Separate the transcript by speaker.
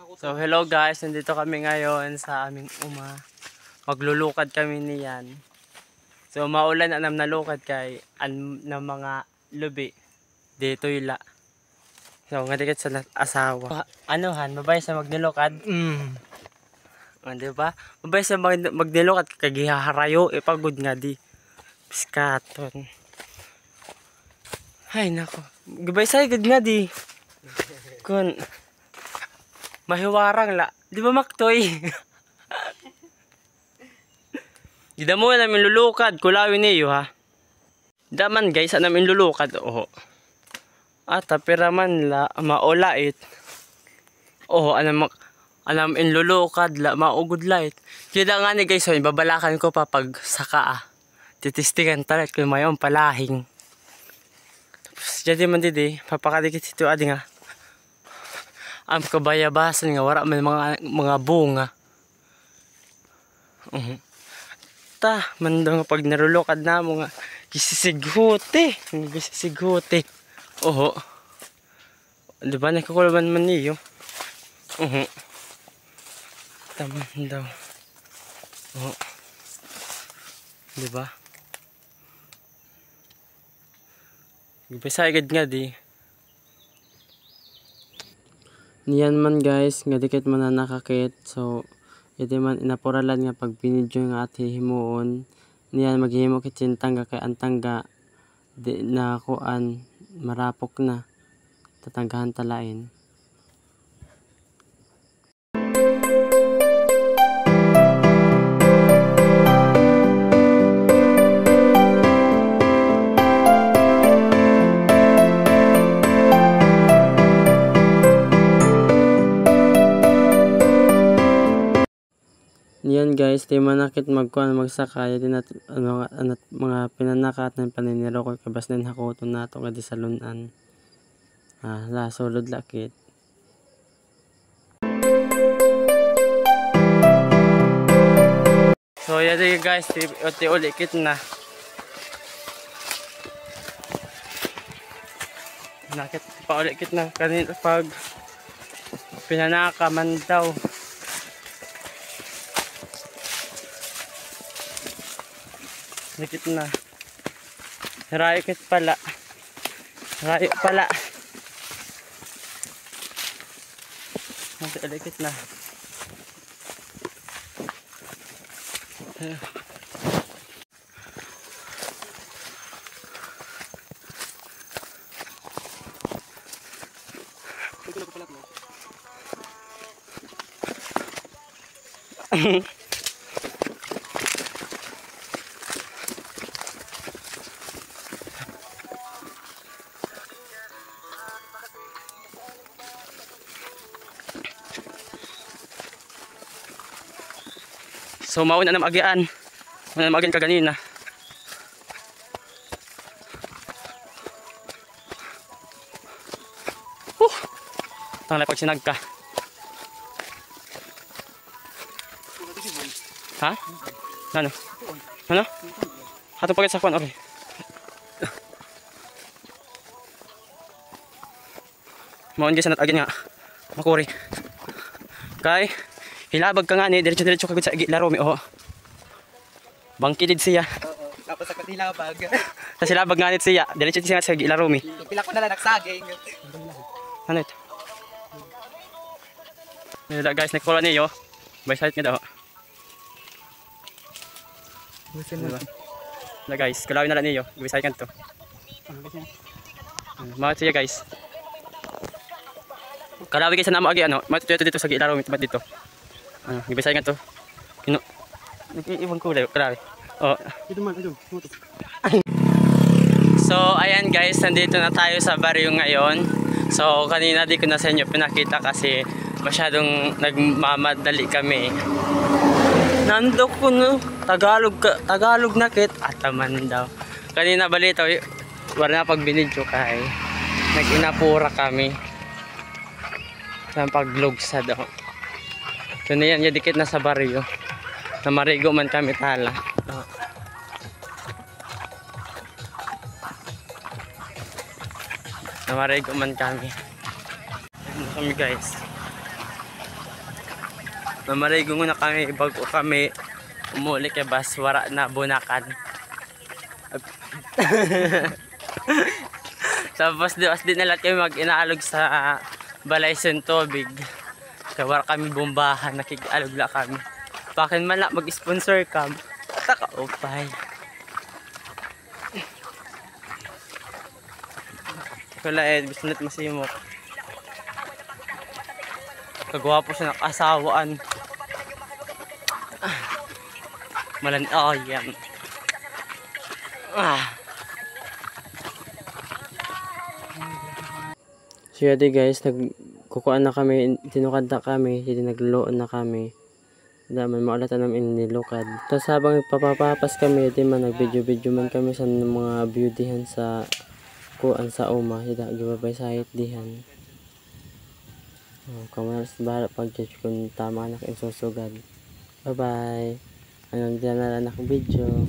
Speaker 1: So hello guys, nandito kami ngayon sa aming maglulukad kami niyan. So maulan anam nalukad kay ng mga lubi dito ila. So nga dikit sa asawa. Ano han, mabay sa magnilukad? Di ba? Mabay sa magnilukad kay gihaharayo ipagod nga di. Piskaton. Ay nako. Gabay sa gud nga di. Kun mahiwarang la. Di ba maktoy? Dida mo namin lulukad. Kulawin niyo ha. Daman guys, namin lulukad. Oh. Ata piraman la maulait. Oh, anam in lulukad la maugod light. Kaya nga ni guys, so, babalakan ko pa pag saka titistingan talat kung mayroong palahing. Tapos jadi man didi, papakadikit ito adi nga. Ang kabayabasan nga wala man mga bunga. Ta man pag narulukad na mo nga gisisighute, gisisighute. Oho. Di ba nakakulaban man niyo? Taman daw. Oh. Di ba? Gipisa agad nga di. Niyan man guys, nga dikit man na nakakit. So, ito man inapuralan nga pag binidyo nga at hihimuon. Niyan maghihimo kitintang kay antangga di na kuan marapok na. Tatanggahan talain. Yan guys, di manakit magsakay din at mga pinanakat ng paniniro ko kabas din hakoton nato nga di salunan. La sulod lakit. So yan guys, ti ulikit na. Nakit pa ulikit na kanina pag pinanaka man daw. Dikit na. Rayokit pala. Rayok pala. Dikit na. So mauna na mag-agian. Mauna na mag-agian kaganina. Tanglay pag sinag ka. Ha? Ano? Ano? Hatong pagkat sa kwan, okay. Mauna guys, agian nga. Makuri. Kay hilabag ka nga ni, diretso kagod sa laro mi, oh. Bangkilid siya.
Speaker 2: Oo, tapos sa hilabag.
Speaker 1: Sa silabag nga nit siya, diretso siya sa laro mi.
Speaker 2: Pila ko na lang nagsaging.
Speaker 1: Ano ito? Nila guys, nakikula niyo. By side nga daw. Diba? Nila guys, kalawin na lang niyo. By side nga ito. Mga siya guys. Kalawin guys na mo agi ano. Matutuyo dito sa laro mi, dito. Gibisay nga to. Nag-iibang kulay, grabe. Oh. Ito man, ito. So, ayan guys, nandito na tayo sa baryo ngayon. So, kanina di ko na sa inyo pinakita kasi masyadong nagmamadali kami. Nando ko no, Tagalog nakit, ataman daw. Kanina balita, wala na pag binidyo kay nag-inapura kami. Sa paglugsa daw. So na yan, dikit na sa baryo. Namarigo man kami tala. Namarigo man kami. Ano kami guys. Namarigo na kami, bago kami umuli kay baswara na bunakan. Tapos di na lahat kami mag-inaalog sa balay sa tubig. Kaya kami bombahan, nakik-alog la kami. Pakin man lang mag-sponsor ka. Taka upay. Wala gusto na't masimok. Kagwapo siya ng asawaan. Yan. So yun guys, nagkukuan na kami, tinukad na kami, hindi nagluon na kami. Daman maulatan namin nilukad. Tapos habang papapapas kami, di man nag-video man kami sa mga beautyhan sa kuan sa uma. Hida, gibabay sa height dihan. Kamalas bahala pag-judge kung tama na kayo susugad. Bye bye. Anong diyan na lang video.